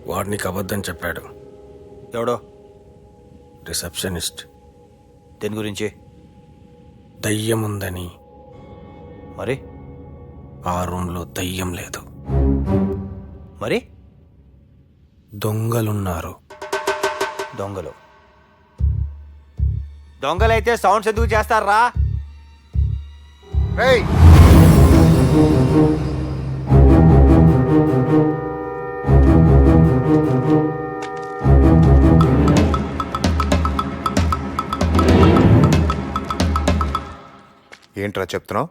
వాడు నీకు అబద్ధం చెప్పాడు. ఎవడో? రిసెప్షనిస్ట్. దేని గురించి? దయ్యం ఉందని. మరి ఆ రూమ్లో దయ్యం లేదు, మరి దొంగలున్నారు. దొంగలు? దొంగలైతే సౌండ్స్ ఎందుకు చేస్తారా? రేయ్, ఏంట్రా చెప్తున్నావు?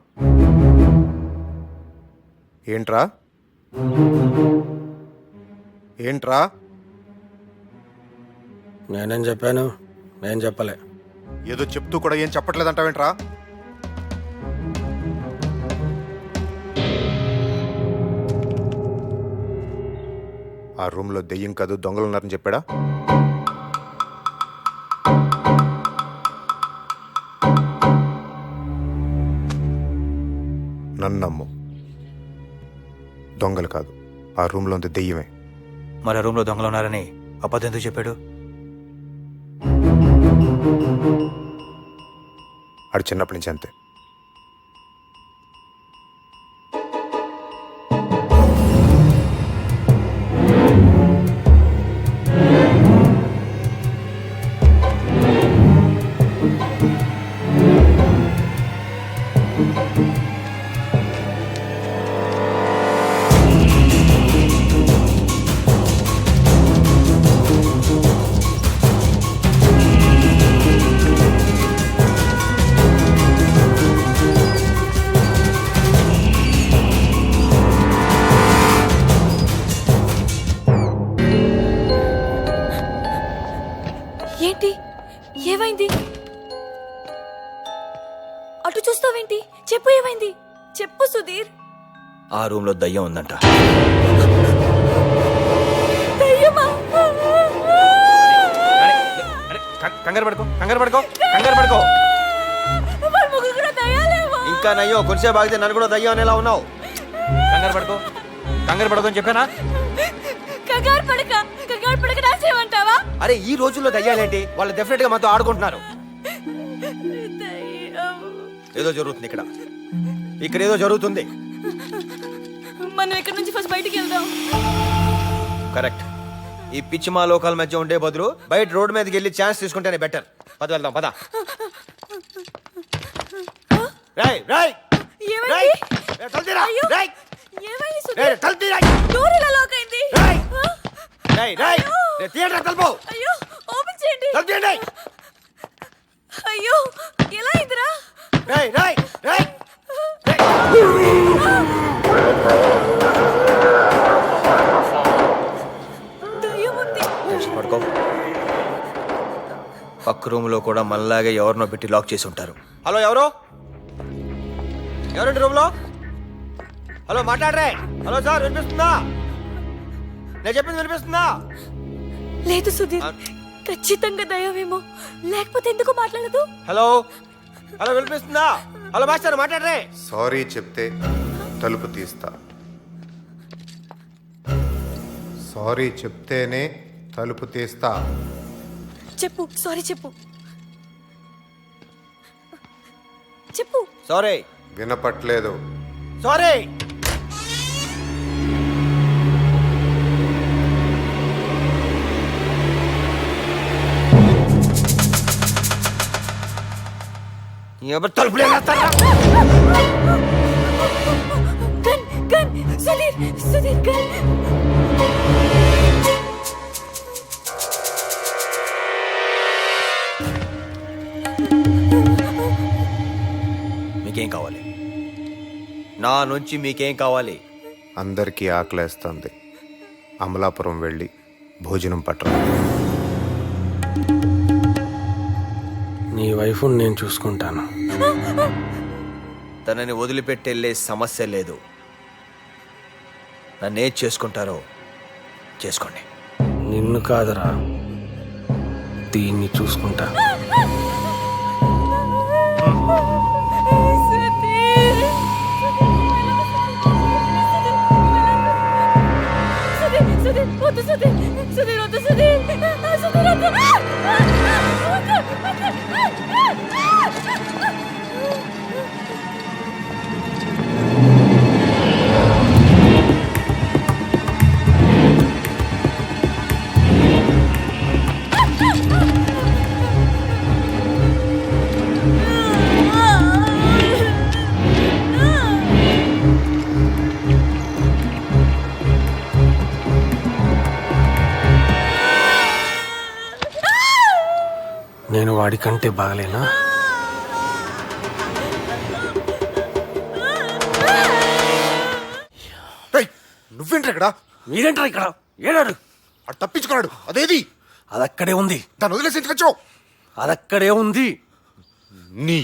ఏంట్రా ఏంట్రా నేనేం చెప్పాను? నేను చెప్పలే. ఏదో చెప్తూ కూడా ఏం చెప్పట్లేదంటావేంట్రా? ఆ రూమ్లో దెయ్యం కాదు దొంగలు ఉన్నారని చెప్పాడా? నన్ను నమ్ము, దొంగలు కాదు, ఆ రూమ్లో ఉంది దెయ్యమే. మరి ఆ రూమ్లో దొంగలు ఉన్నారని అబద్ధం ఎందుకు చెప్పాడు? ఆడు చిన్నప్పటి నుంచి అంతే. ఏంటి? ఏమైంది? అటు చూస్తావేంటి? చెప్పు, ఏమైంది? చెప్పు సుధీర్. ఆ రూమ్లో దయ్యం ఉందంట. దయ్యమా? కంగారు పడుకో, కంగారు పడుకో, కంగారు పడుకో. మన ముగ్గురు కూడా దయ్యాలేమో. ఇంకా నయ్యో, కొంచెం బాగితే నన్ను కూడా దయ్యం అనేలా ఉన్నావు. కంగారు పడుకో, కంగారు పడుకో అని చెప్పానా? కంగారు పడక నాసేమంటావా? అరే, ఈ రోజుల్లో దయ్యాలేంటి? వాళ్ళు డెఫినెట్ గా మాతో ఆడుకుంటున్నారు. ఏదో జరుగుతుంది ఇక్కడ, ఇక్కడ ఏదో జరుగుతుంది. మనం ఇక్కడ నుంచి ఫస్ట్ బయటికి వెళ్దాం. కరెక్ట్. ఈ పిచ్చి మా లోకాల మధ్య ఉండే బదులు బయట రోడ్డు మీదకి వెళ్ళి ఛాన్స్ తీసుకుంటేనే బెటర్. పద వెళ్దాం, పద. రేయ్ రేయ్ ఏమైంది? రేయ్, తలుపుతీరా. అయ్యో, రేయ్, ఏమైంది సుధీర్? రేయ్, తలుపుతీరా. డోర్ ఇలా లాక్ అయింది. రేయ్, ఆ? రేయ్, రేయ్, రేయ్, తీయండిరా తలుపు. అయ్యో, ఓపెన్ చేయండి. తలుపు తీయండి. అయ్యో, ఎలా అయిందిరా? రేయ్, రేయ్, రేయ్, రేయ్. దయ్యం ఉంది. టెన్షన్ పడుకో. పక్క రూమ్ లో కూడా మనలాగే ఎవరినో పెట్టి లాక్ చేసి ఉంటారు. హలో, ఎవరు? ఎవరండి రూమ్ లో? హలో, మాట్లాడరే. హలో సార్, వినిపిస్తుందా? నేను చెప్పింది వినిపిస్తుందా? లేదు సుధీర్, ఖచ్చితంగా దయ్యమేమో, లేకపోతే ఎందుకు మాట్లాడదు? హలో, హలో, వినిపిస్తుందా? హలో మాస్టర్, మాట్లాడరే. సారీ చెప్తే తలుపు తీస్తా. సారీ చెప్తేనే తలుపు తీస్తా. చెప్పు, సారీ చెప్పు. చెప్పు. సారీ. వినపట్లేదు. సారీ. ఎవరు తలుపులు వేస్తారా? Gun gun Sudheer, Sudheer gun. మీకేం కావాలి? నా నుంచి మీకేం కావాలి? అందరికీ ఆకలేస్తుంది. అమలాపురం వెళ్ళి భోజనం పట్టరా. నీ వైఫ్ని నేను చూసుకుంటాను. తనని వదిలిపెట్టి వెళ్ళే సమస్య లేదు. నన్నేం చేసుకుంటారో చేసుకోండి. నిన్ను కాదురా, దీన్ని చూసుకుంటా. సుధీర్, సుధీర్ వద్దు సుధీర్ సుధీర్ వద్దు సుధీర్ సుధీర్ వద్దు నేను వాడికంటే బాగలేనా? నువ్వేంట్రా ఇక్కడ? మీరేంటారు ఇక్కడ? ఏడాడు అటు తప్పించుకున్నాడు, అదేది? అదక్కడే ఉంది. దాన్ని వదిలేసి ఇంటికి వచ్చావు. అదక్కడే ఉంది. నీ